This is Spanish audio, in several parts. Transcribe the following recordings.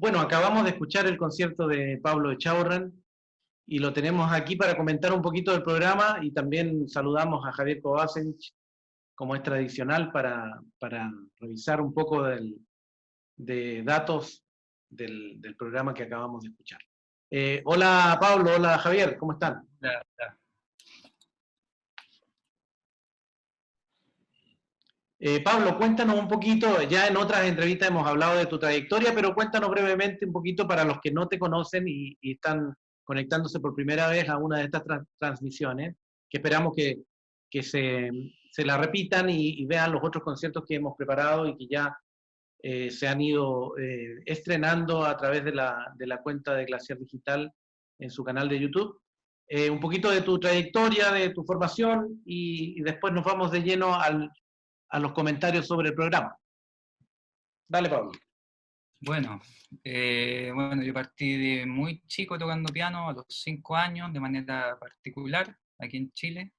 Bueno, acabamos de escuchar el concierto de Pablo Echaurren y lo tenemos aquí para comentar un poquito del programa y también saludamos a Javier Kovacevic, como es tradicional, para revisar un poco de datos del programa que acabamos de escuchar. Hola Pablo, hola Javier, ¿cómo están? Ya, ya. Pablo, cuéntanos un poquito, ya en otras entrevistas hemos hablado de tu trayectoria, pero cuéntanos brevemente un poquito para los que no te conocen y están conectándose por primera vez a una de estas transmisiones, que esperamos que se la repitan y vean los otros conciertos que hemos preparado y que ya se han ido estrenando a través de la cuenta de Glaciar Digital en su canal de YouTube. Un poquito de tu trayectoria, de tu formación y después nos vamos de lleno a los comentarios sobre el programa. Dale, Pablo. Bueno, yo partí de muy chico tocando piano a los 5 años de manera particular aquí en Chile.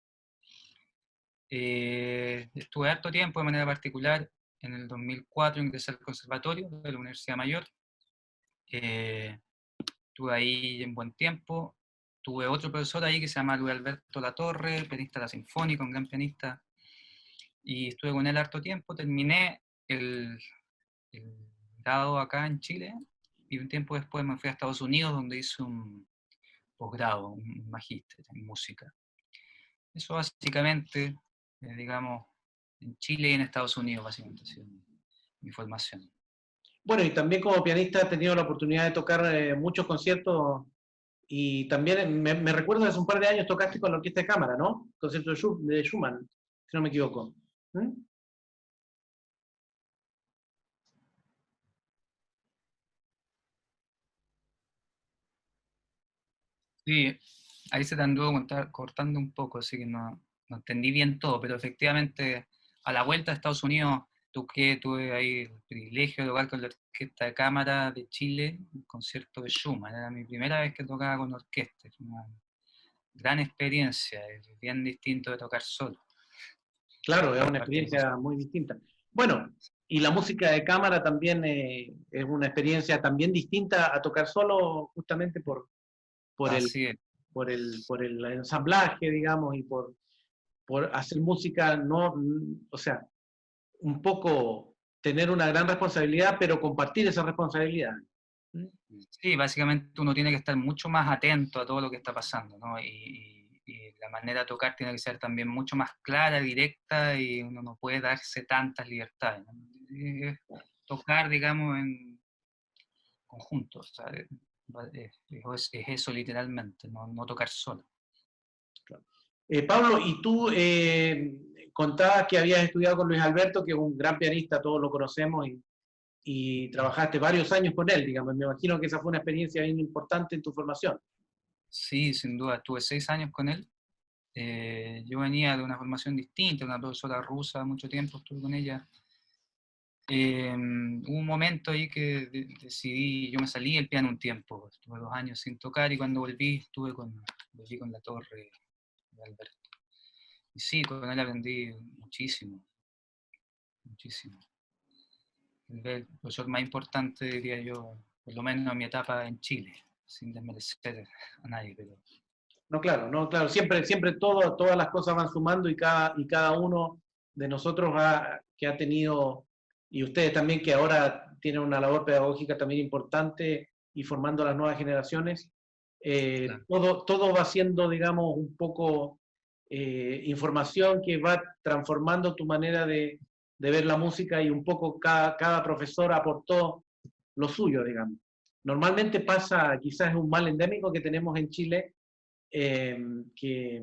Estuve harto tiempo de manera particular. En el 2004 ingresé al Conservatorio de la Universidad Mayor. Estuve ahí en buen tiempo. Tuve otro profesor ahí que se llama Luis Alberto Latorre, pianista de la Sinfónica, un gran pianista. Y estuve con él harto tiempo. Terminé el grado acá en Chile y un tiempo después me fui a Estados Unidos donde hice un posgrado, un magíster en música. Eso básicamente, digamos, en Chile y en Estados Unidos básicamente ha sido mi formación. Bueno, y también como pianista he tenido la oportunidad de tocar muchos conciertos y también me recuerdo hace un par de años tocaste con la Orquesta de Cámara, ¿no? Concierto de Schumann, si no me equivoco. ¿Mm? Sí, ahí se te anduvo cortando un poco, así que no entendí bien todo, pero efectivamente a la vuelta a Estados Unidos tuve ahí el privilegio de tocar con la Orquesta de Cámara de Chile, un concierto de Schumann. Era mi primera vez que tocaba con orquesta, fue una gran experiencia, es bien distinto de tocar solo. Claro, es una Aparte, experiencia muy distinta. Bueno, y la música de cámara también es una experiencia también distinta a tocar solo, justamente por el, así es. por el ensamblaje, digamos, y por hacer música, no, o sea, un poco tener una gran responsabilidad, pero compartir esa responsabilidad. ¿Mm? Sí, básicamente uno tiene que estar mucho más atento a todo lo que está pasando, ¿no? Y la manera de tocar tiene que ser también mucho más clara, directa, y uno no puede darse tantas libertades, ¿no? Es tocar, digamos, en conjunto, o sea, es eso literalmente, no tocar solo. Pablo, y tú contabas que habías estudiado con Luis Alberto, que es un gran pianista, todos lo conocemos, y trabajaste varios años con él, digamos. Me imagino que esa fue una experiencia bien importante en tu formación. Sí, sin duda, estuve 6 años con él. Yo venía de una formación distinta, una profesora rusa, mucho tiempo estuve con ella. Hubo un momento ahí que decidí, yo me salí del piano un tiempo, estuve 2 años sin tocar y cuando volví volví con la Torre de Alberto. Y sí, con él aprendí muchísimo, muchísimo. El profesor más importante, diría yo, por lo menos en mi etapa en Chile, sin desmerecer a nadie, pero No, claro, no, claro. Siempre todas las cosas van sumando y cada uno de nosotros que ha tenido, y ustedes también que ahora tienen una labor pedagógica también importante y formando a las nuevas generaciones, claro. todo va siendo, digamos, un poco información que va transformando tu manera de ver la música y un poco cada profesor aportó lo suyo, digamos. Normalmente pasa, quizás es un mal endémico que tenemos en Chile, eh, que,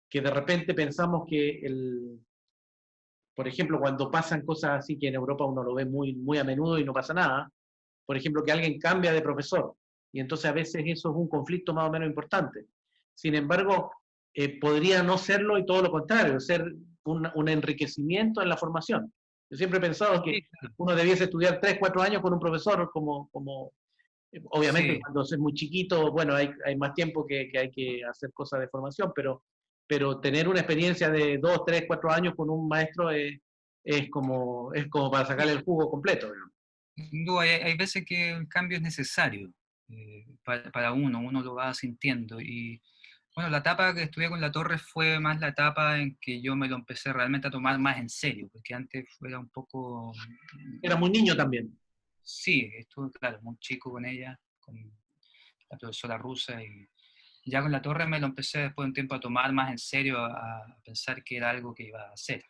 que, de repente pensamos que, por ejemplo, cuando pasan cosas así, que en Europa uno lo ve muy a menudo y no pasa nada, por ejemplo, que alguien cambia de profesor, y entonces a veces eso es un conflicto más o menos importante. Sin embargo, podría no serlo y todo lo contrario, ser un enriquecimiento en la formación. Yo siempre he pensado que Sí, claro. uno debiese estudiar 3, 4 años con un profesor obviamente Sí, cuando es muy chiquito, bueno, hay más tiempo que hay que hacer cosas de formación, pero tener una experiencia de 2, 3, 4 años con un maestro es como para sacarle el jugo completo, digamos. Sin duda, hay veces que el cambio es necesario para uno lo va sintiendo. Y bueno, la etapa que estuve con La Torre fue más la etapa en que yo me lo empecé realmente a tomar más en serio, porque antes era un poco... Era muy niño también. Sí, estuve, claro, muy chico con ella, con la profesora rusa, y ya con La Torre me lo empecé después de un tiempo a tomar más en serio, a pensar que era algo que iba a hacer.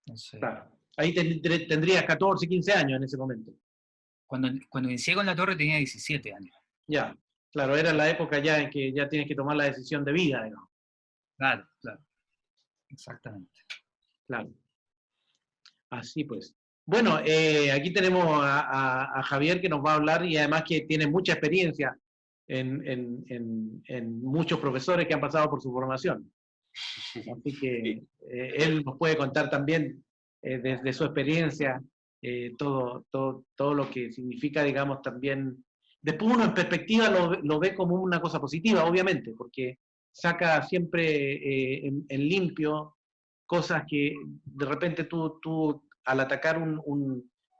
Entonces, Claro. Ahí tendrías 14, 15 años en ese momento. cuando inicié con La Torre tenía 17 años. Ya, claro, era la época ya en que ya tienes que tomar la decisión de vida, digamos. Claro, claro, exactamente. Claro. Así pues. Bueno, aquí tenemos a Javier que nos va a hablar y además que tiene mucha experiencia en muchos profesores que han pasado por su formación. Así que él nos puede contar también desde su experiencia todo lo que significa, digamos, también. Después uno en perspectiva lo ve como una cosa positiva, obviamente, porque saca siempre en limpio cosas que de repente tú al atacar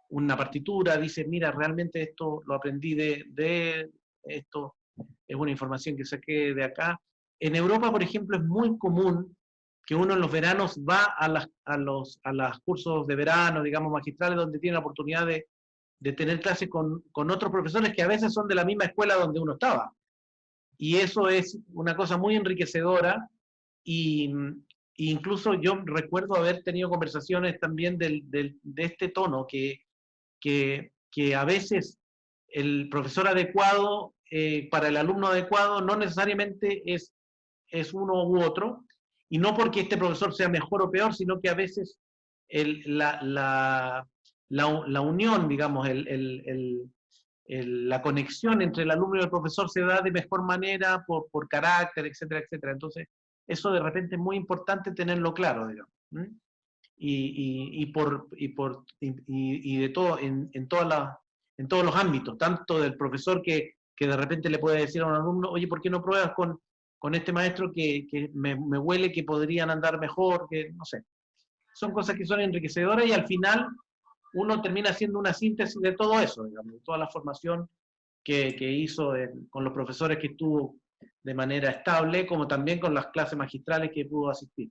una partitura dices, mira, realmente esto lo aprendí de esto, es una información que saqué de acá. En Europa, por ejemplo, es muy común que uno en los veranos va a los cursos de verano, digamos, magistrales, donde tiene la oportunidad de tener clases con otros profesores que a veces son de la misma escuela donde uno estaba. Y eso es una cosa muy enriquecedora y incluso yo recuerdo haber tenido conversaciones también de este tono, que a veces el profesor adecuado para el alumno adecuado no necesariamente es uno u otro, y no porque este profesor sea mejor o peor, sino que a veces la unión, digamos, la conexión entre el alumno y el profesor se da de mejor manera por carácter, etcétera, etcétera. Entonces, eso de repente es muy importante tenerlo claro, digamos. Y de todo, en todos los ámbitos, tanto del profesor que de repente le puede decir a un alumno, oye, ¿por qué no pruebas con este maestro que me huele que podrían andar mejor? Que no sé. Son cosas que son enriquecedoras y al final uno termina haciendo una síntesis de todo eso, digamos, de toda la formación que hizo con los profesores que estuvo de manera estable, como también con las clases magistrales que pudo asistir.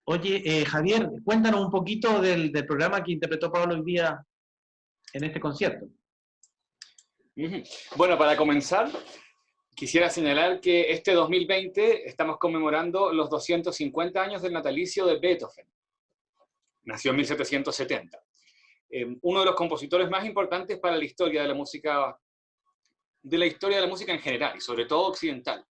Oye, Javier, cuéntanos un poquito del programa que interpretó Pablo hoy día en este concierto. Bueno, para comenzar, quisiera señalar que este 2020 estamos conmemorando los 250 años del natalicio de Beethoven. Nació en 1770. Uno de los compositores más importantes para la historia de la música en general, y sobre todo occidental.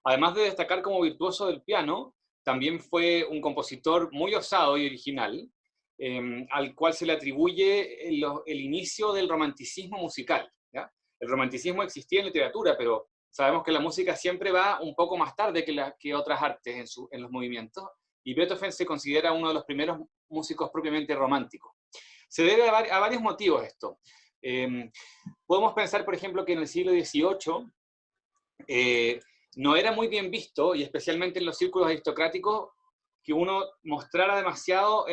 Además de destacar como virtuoso del piano, también fue un compositor muy osado y original, al cual se le atribuye el inicio del romanticismo musical, ¿ya? El romanticismo existía en literatura, pero sabemos que la música siempre va un poco más tarde que otras artes en los movimientos, y Beethoven se considera uno de los primeros músicos propiamente románticos. Se debe a varios motivos esto. Podemos pensar, por ejemplo, que en el siglo XVIII no era muy bien visto, y especialmente en los círculos aristocráticos, que uno mostrara demasiado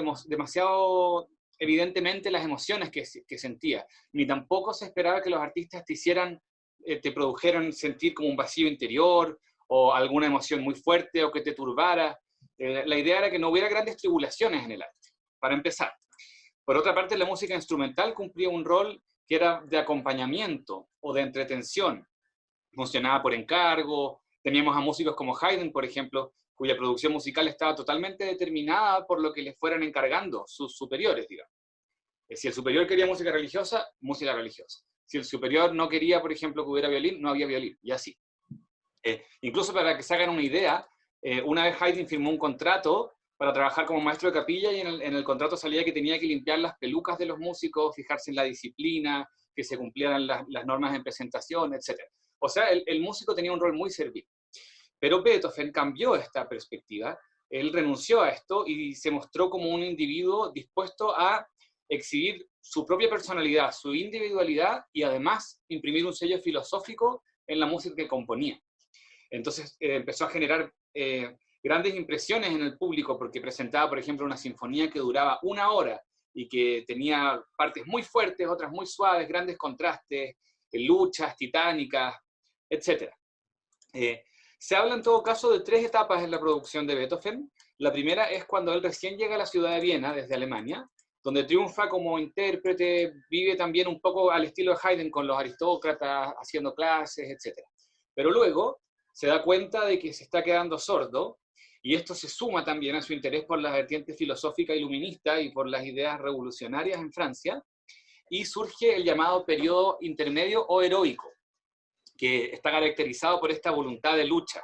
evidentemente las emociones que sentía. Ni tampoco se esperaba que los artistas te produjeran sentir como un vacío interior, o alguna emoción muy fuerte, o que te turbara. La idea era que no hubiera grandes tribulaciones en el arte, para empezar. Por otra parte, la música instrumental cumplía un rol que era de acompañamiento o de entretención. Funcionaba por encargo. Teníamos a músicos como Haydn, por ejemplo, cuya producción musical estaba totalmente determinada por lo que les fueran encargando sus superiores, digamos. Si el superior quería música religiosa, música religiosa. Si el superior no quería, por ejemplo, que hubiera violín, no había violín, y así. Incluso para que se hagan una idea, una vez Haydn firmó un contrato para trabajar como maestro de capilla, y en el contrato salía que tenía que limpiar las pelucas de los músicos, fijarse en la disciplina, que se cumplieran las normas de presentación, etc. O sea, el músico tenía un rol muy servil. Pero Beethoven cambió esta perspectiva. Él renunció a esto y se mostró como un individuo dispuesto a exhibir su propia personalidad, su individualidad, y además imprimir un sello filosófico en la música que componía. Entonces empezó a generar grandes impresiones en el público, porque presentaba, por ejemplo, una sinfonía que duraba 1 hora, y que tenía partes muy fuertes, otras muy suaves, grandes contrastes, luchas titánicas, etc. Se habla en todo caso de 3 etapas en la producción de Beethoven. La primera es cuando él recién llega a la ciudad de Viena, desde Alemania, donde triunfa como intérprete, vive también un poco al estilo de Haydn, con los aristócratas, haciendo clases, etc. Pero luego se da cuenta de que se está quedando sordo, y esto se suma también a su interés por la vertiente filosófica iluminista y por las ideas revolucionarias en Francia, y surge el llamado periodo intermedio o heroico, que está caracterizado por esta voluntad de lucha,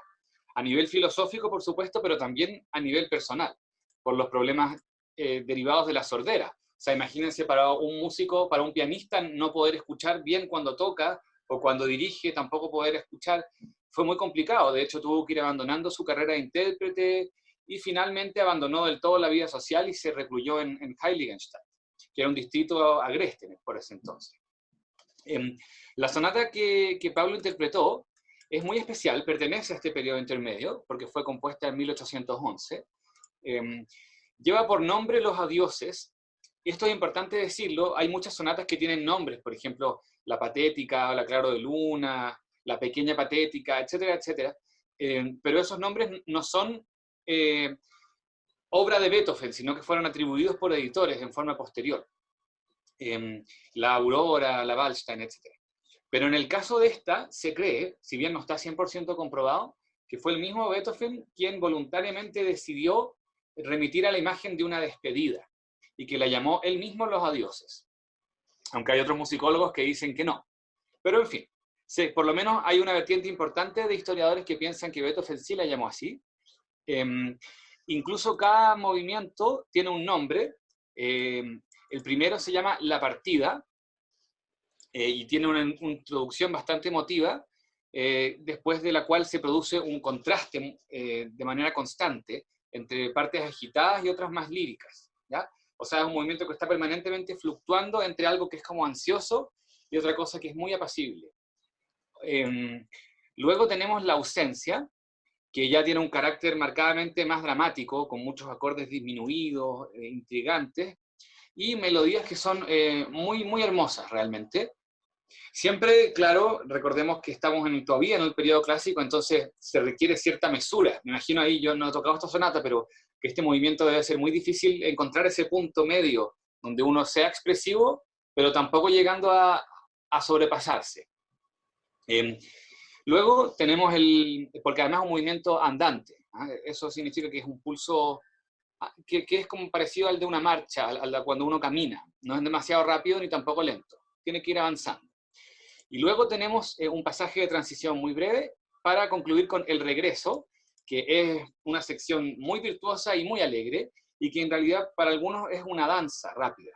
a nivel filosófico, por supuesto, pero también a nivel personal, por los problemas derivados de la sordera. O sea, imagínense para un músico, para un pianista, no poder escuchar bien cuando toca, o cuando dirige, tampoco poder escuchar. Fue muy complicado, de hecho tuvo que ir abandonando su carrera de intérprete, y finalmente abandonó del todo la vida social y se recluyó en Heiligenstadt, que era un distrito agreste por ese entonces. La sonata que Pablo interpretó es muy especial, pertenece a este periodo intermedio, porque fue compuesta en 1811. Lleva por nombre Los Adioses, y esto es importante decirlo, hay muchas sonatas que tienen nombres, por ejemplo, la Patética, la Claro de Luna, la Pequeña Patética, etcétera, etcétera, pero esos nombres no son obra de Beethoven, sino que fueron atribuidos por editores en forma posterior. La Aurora, la Waldstein, etc. Pero en el caso de esta, se cree, si bien no está 100% comprobado, que fue el mismo Beethoven quien voluntariamente decidió remitir a la imagen de una despedida, y que la llamó él mismo Los Adioses. Aunque hay otros musicólogos que dicen que no. Pero en fin, sí, por lo menos hay una vertiente importante de historiadores que piensan que Beethoven sí la llamó así. Incluso cada movimiento tiene un nombre. El primero se llama La Partida, y tiene una introducción bastante emotiva, después de la cual se produce un contraste de manera constante entre partes agitadas y otras más líricas, ¿ya? O sea, es un movimiento que está permanentemente fluctuando entre algo que es como ansioso y otra cosa que es muy apacible. Luego tenemos La Ausencia, que ya tiene un carácter marcadamente más dramático, con muchos acordes disminuidos, intrigantes, y melodías que son muy, muy hermosas realmente. Siempre, claro, recordemos que estamos todavía en el periodo clásico, entonces se requiere cierta mesura. Me imagino ahí, yo no he tocado esta sonata, pero que este movimiento debe ser muy difícil encontrar ese punto medio, donde uno sea expresivo, pero tampoco llegando a sobrepasarse. Luego tenemos porque además es un movimiento andante, ¿eh? Eso significa que es un pulso que es como parecido al de una marcha, cuando uno camina. No es demasiado rápido ni tampoco lento, tiene que ir avanzando. Y luego tenemos un pasaje de transición muy breve para concluir con El Regreso, que es una sección muy virtuosa y muy alegre, y que en realidad para algunos es una danza rápida,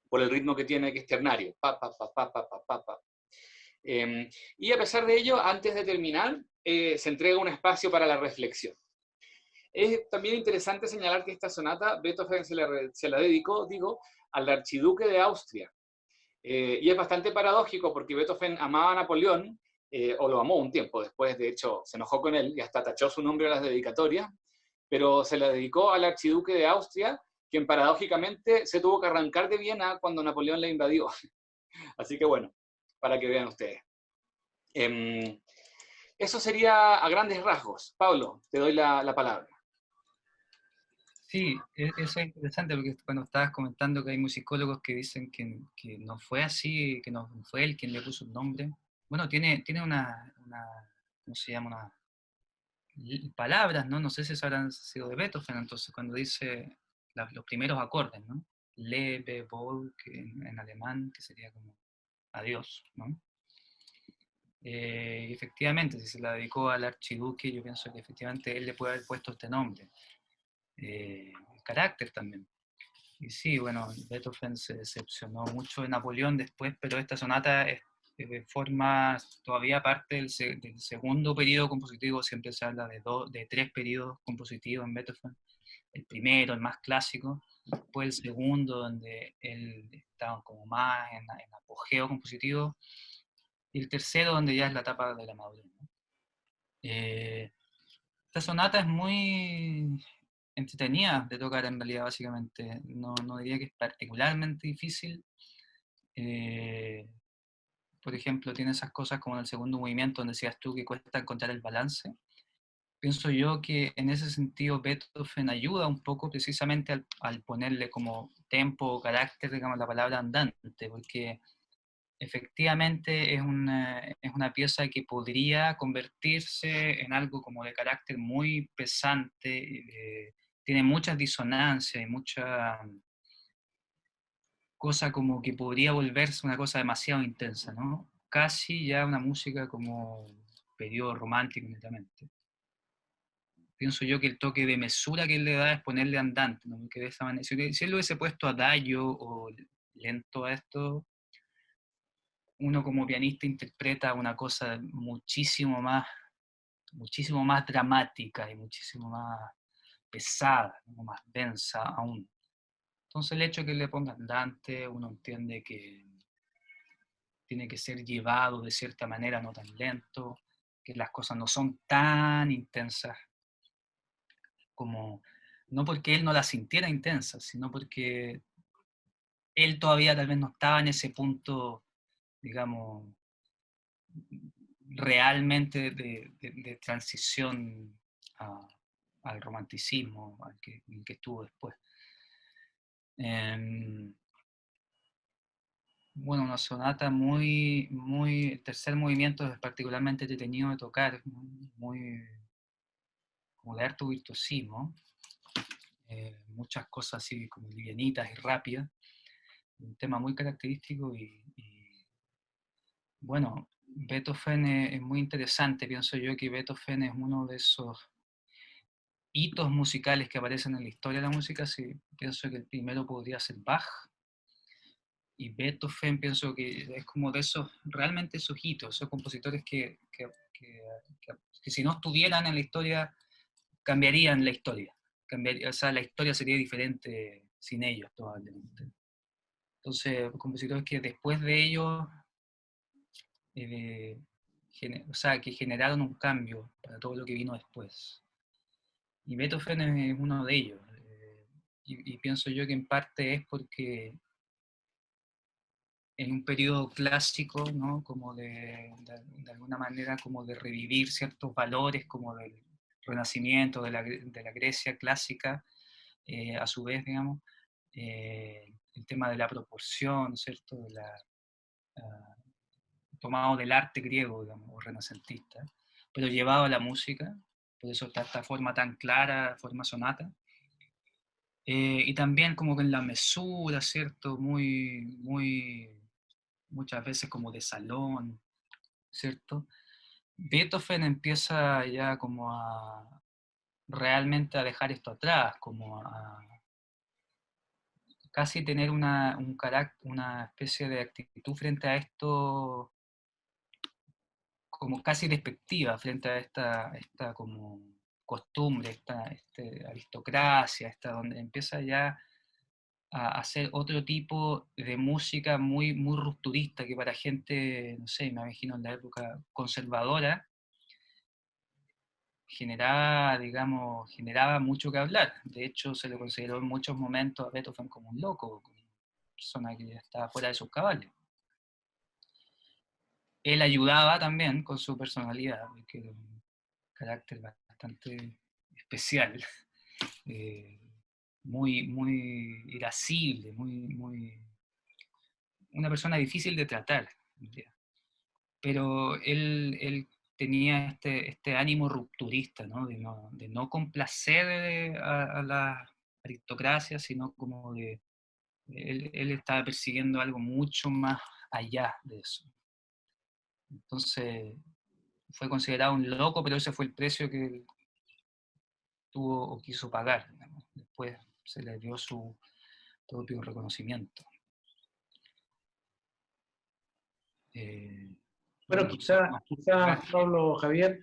por el ritmo que tiene, que es ternario. Pa, pa, pa, pa, pa, pa, pa, pa. Y a pesar de ello, antes de terminar, se entrega un espacio para la reflexión. Es también interesante señalar que esta sonata Beethoven se la dedicó, digo, al archiduque de Austria. Y es bastante paradójico porque Beethoven amaba a Napoleón, o lo amó un tiempo después, de hecho se enojó con él y hasta tachó su nombre en las dedicatorias, pero se la dedicó al archiduque de Austria, quien paradójicamente se tuvo que arrancar de Viena cuando Napoleón le invadió. Así que bueno, para que vean ustedes. Eso sería a grandes rasgos. Pablo, te doy la palabra. Sí, eso es interesante porque cuando estabas comentando que hay musicólogos que dicen que no fue así, que no fue él quien le puso el nombre. Bueno, tiene una ¿cómo se llama? Palabras, ¿no? No sé si eso habrán sido de Beethoven, entonces cuando dice los primeros acordes, ¿no? Lebe, Wohl, que en alemán, que sería como adiós, ¿no? Efectivamente, si se la dedicó al archiduque, yo pienso que efectivamente él le puede haber puesto este nombre. El carácter también. Y sí, bueno, Beethoven se decepcionó mucho de Napoleón después, pero esta sonata forma todavía parte del segundo periodo compositivo. Siempre se habla de 3 periodos compositivos en Beethoven. El primero, el más clásico, después el segundo, donde él estaba como más en apogeo compositivo, y el tercero, donde ya es la etapa de la madurez, ¿no? Esta sonata es muy, entretenida de tocar en realidad, básicamente. No, no diría que es particularmente difícil. Por ejemplo, tiene esas cosas como en el segundo movimiento, donde decías tú que cuesta encontrar el balance. Pienso yo que en ese sentido Beethoven ayuda un poco precisamente al ponerle como tempo o carácter, digamos, la palabra andante, porque efectivamente es una pieza que podría convertirse en algo como de carácter muy pesante, tiene muchas disonancias y mucha cosa como que podría volverse una cosa demasiado intensa, ¿no? Casi ya una música como periodo romántico netamente. Pienso yo que el toque de mesura que él le da es ponerle andante, ¿no? Porque de esa manera, si él lo hubiese puesto adagio o lento a esto, uno como pianista interpreta una cosa muchísimo más dramática y muchísimo más pesada, ¿no? Más densa aún. Entonces el hecho de que le ponga andante, uno entiende que tiene que ser llevado de cierta manera, no tan lento, que las cosas no son tan intensas como, no porque él no las sintiera intensas, sino porque él todavía tal vez no estaba en ese punto, digamos, realmente de transición al romanticismo en el que estuvo después. Bueno, una sonata el tercer movimiento es particularmente entretenido de tocar, muy como de harto virtuosismo, muchas cosas así como livianitas y rápidas, un tema muy característico bueno, Beethoven es muy interesante, pienso yo que Beethoven es uno de esos hitos musicales que aparecen en la historia de la música. Sí, pienso que el primero podría ser Bach, y Beethoven pienso que es como de esos, realmente esos hitos, esos compositores que si no estuvieran en la historia, cambiarían la historia. O sea, la historia sería diferente sin ellos, probablemente. Entonces, compositores que después de ellos, o sea, que generaron un cambio para todo lo que vino después. Y Beethoven es uno de ellos. Y pienso yo que en parte es porque en un periodo clásico, ¿no? Como de alguna manera, como de revivir ciertos valores, como del Renacimiento, de la Grecia clásica, a su vez, digamos, el tema de la proporción, ¿cierto? Tomado del arte griego, digamos, o renacentista, pero llevado a la música, por eso está esta forma tan clara, forma sonata. Y también como que en la mesura, ¿cierto? Muchas veces como de salón, ¿cierto? Beethoven empieza ya como a realmente a dejar esto atrás, como a casi tener una especie de actitud frente a esto, como casi despectiva frente a esta como costumbre, esta aristocracia, donde empieza ya a hacer otro tipo de música muy rupturista, que para gente, no sé, me imagino en la época conservadora, generaba mucho que hablar. De hecho, se le consideró en muchos momentos a Beethoven como un loco, como una persona que ya estaba fuera de sus cabales. Él ayudaba también con su personalidad, que era un carácter bastante especial, muy irascible, una persona difícil de tratar. Pero él tenía este ánimo rupturista, ¿no? De no complacer a la aristocracia, sino como él estaba persiguiendo algo mucho más allá de eso. Entonces fue considerado un loco, pero ese fue el precio que él tuvo o quiso pagar, digamos. Después se le dio su propio reconocimiento. Bueno, quizá Pablo, Javier,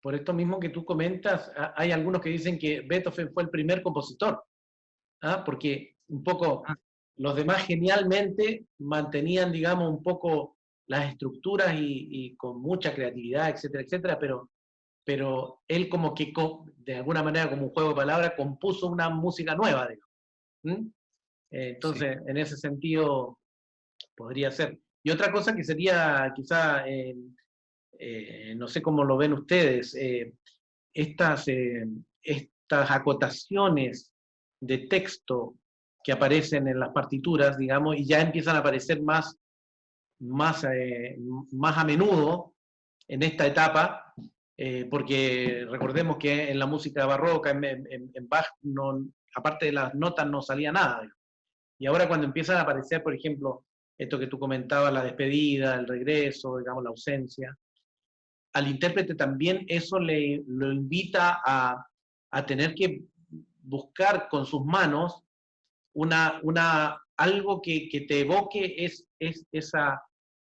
por esto mismo que tú comentas, hay algunos que dicen que Beethoven fue el primer compositor, ¿ah? Porque un poco los demás genialmente mantenían, digamos, un poco las estructuras y con mucha creatividad, etcétera, etcétera, pero pero él como que, de alguna manera, como un juego de palabras, compuso una música nueva, digamos. ¿Mm? Entonces, Sí. en ese sentido, podría ser. Y otra cosa que sería, quizá, no sé cómo lo ven ustedes, estas acotaciones de texto que aparecen en las partituras, digamos, y ya empiezan a aparecer más, más a menudo en esta etapa, porque recordemos que en la música barroca, en Bach, no, aparte de las notas no salía nada. Y ahora cuando empiezan a aparecer, por ejemplo, esto que tú comentabas, la despedida, el regreso, digamos, la ausencia, al intérprete también eso lo invita a tener que buscar con sus manos algo que te evoque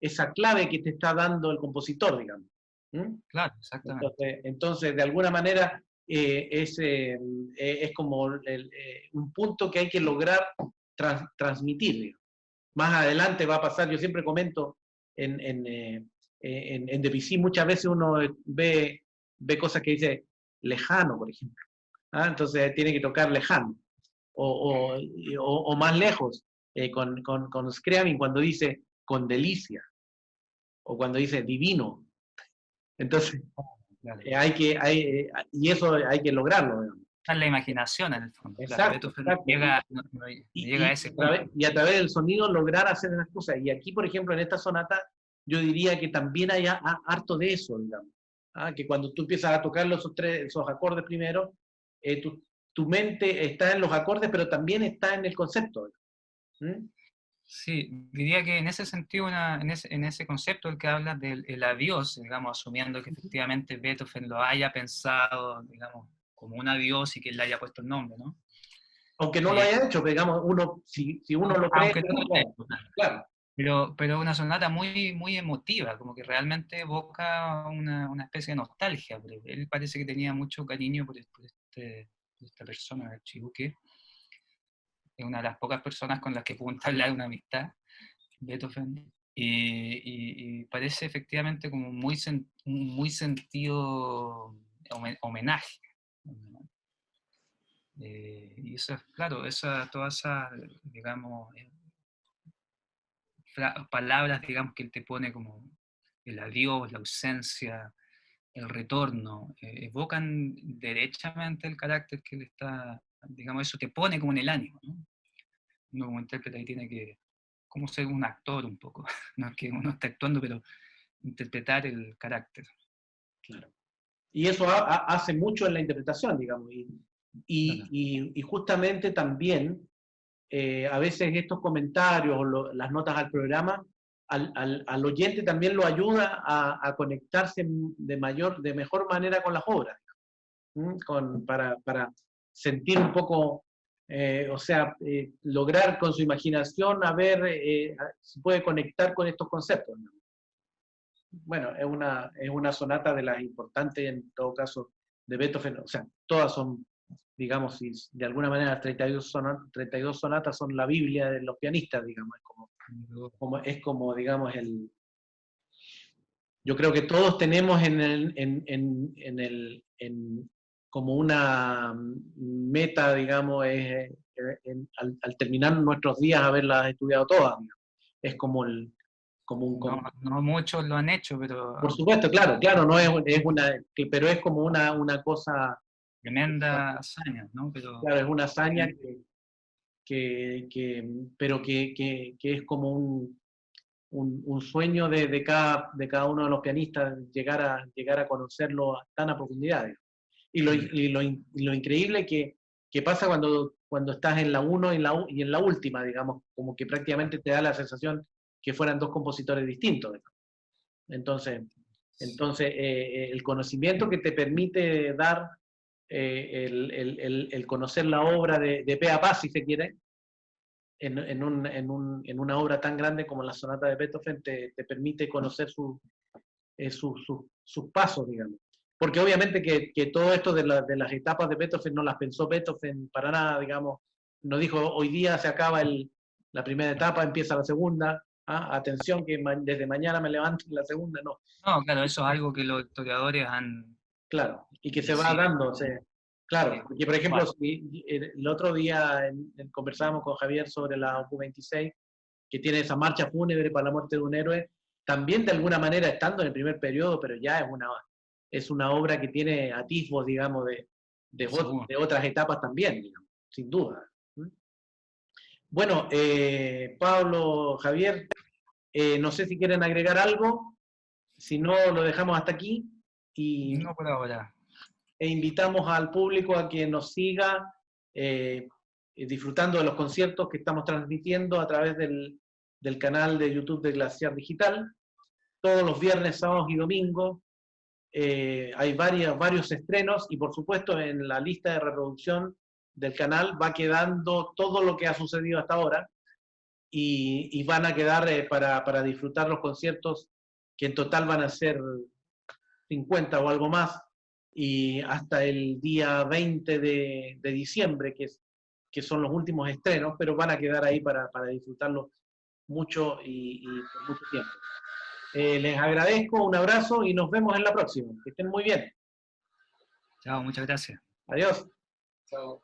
esa clave que te está dando el compositor, digamos. ¿Mm? Claro, exactamente. Entonces, de alguna manera, es como un punto que hay que lograr transmitir, digamos. Más adelante va a pasar, yo siempre comento, en Debussy muchas veces uno ve cosas que dice lejano, por ejemplo. ¿Ah? Entonces tiene que tocar lejano. O más lejos, con Scriabin cuando dice con delicia, o cuando dice divino. Entonces, Claro. y eso hay que lograrlo. Digamos. Está en la imaginación, en el fondo. Claro, Exacto, Beethoven exacto. no llega a ese punto. Y a través del sonido lograr hacer esas cosas. Y aquí, por ejemplo, en esta sonata, yo diría que también hay harto de eso, digamos. ¿Ah? Que cuando tú empiezas a tocar esos acordes primero, tu mente está en los acordes, pero también está en el concepto. ¿Mm? Sí, diría que en ese sentido, en ese concepto el que habla del el adiós, digamos, asumiendo que efectivamente Beethoven lo haya pensado, digamos, como un adiós y que él le haya puesto el nombre, ¿no? Aunque no lo haya hecho, pero digamos, si uno lo cree, Aunque no lo haya hecho, claro. claro. Pero una sonata muy, muy emotiva, como que realmente evoca una especie de nostalgia. Él parece que tenía mucho cariño por esta persona, el Chibuque. Es una de las pocas personas con las que pudo entablar una amistad, Beethoven. Y parece efectivamente como un muy sentido homenaje. Y eso es, claro, todas esas, digamos, palabras, digamos, que él te pone como el adiós, la ausencia, el retorno, evocan derechamente el carácter que él está, digamos, eso te pone como en el ánimo, ¿no? Uno como intérprete ahí tiene que, como ser un actor un poco, no es que uno esté actuando, pero interpretar el carácter. Claro. Y eso hace mucho en la interpretación, digamos, y justamente también a veces estos comentarios o las notas al programa, al oyente también lo ayuda a conectarse de mejor manera con las obras, para sentir un poco, o sea, lograr con su imaginación a ver si puede conectar con estos conceptos, ¿no? Bueno, es una sonata de las importantes, en todo caso, de Beethoven, o sea, todas son, digamos, si de alguna manera las 32 sonatas son la Biblia de los pianistas, digamos, es como digamos, yo creo que todos tenemos como una meta, digamos, al terminar nuestros días haberlas estudiado todas, digamos. Es como no muchos lo han hecho, pero por supuesto, claro, no es pero es como una cosa, tremenda hazaña, ¿no? Pero, claro, es una hazaña pero que es como un sueño de cada uno de los pianistas llegar a conocerlo tan a profundidad. Y lo increíble que pasa cuando estás en la 1 y en la última, digamos, como que prácticamente te da la sensación que fueran dos compositores distintos. Entonces, el conocimiento que te permite dar el conocer la obra de pe a pa, si se quiere, en una obra tan grande como la sonata de Beethoven, te permite conocer sus pasos, digamos. Porque obviamente que todo esto de las etapas de Beethoven no las pensó Beethoven para nada, digamos. No dijo, hoy día se acaba la primera etapa, empieza la segunda. Atención que desde mañana me levanto en la segunda, no. no, claro, eso es algo que los historiadores han claro, y que se va Sí. dando, claro, Sí. porque por ejemplo, Bueno. el otro día conversábamos con Javier sobre la OCU26, que tiene esa marcha fúnebre para la muerte de un héroe, también de alguna manera estando en el primer periodo, pero ya es una obra que tiene atisbos, digamos, Seguro. de otras etapas también, digamos, sin duda. Bueno, Pablo, Javier, no sé si quieren agregar algo, si no lo dejamos hasta aquí No por ahora. e invitamos al público a que nos siga disfrutando de los conciertos que estamos transmitiendo a través del canal de YouTube de Glaciar Digital. Todos los viernes, sábados y domingos hay varios estrenos y por supuesto en la lista de reproducción del canal va quedando todo lo que ha sucedido hasta ahora y van a quedar para disfrutar los conciertos que en total van a ser 50 o algo más y hasta el día 20 de diciembre, que son los últimos estrenos, pero van a quedar ahí para disfrutarlos mucho y por mucho tiempo. Les agradezco, un abrazo y nos vemos en la próxima. Que estén muy bien. Chao, muchas gracias. Adiós. Chao.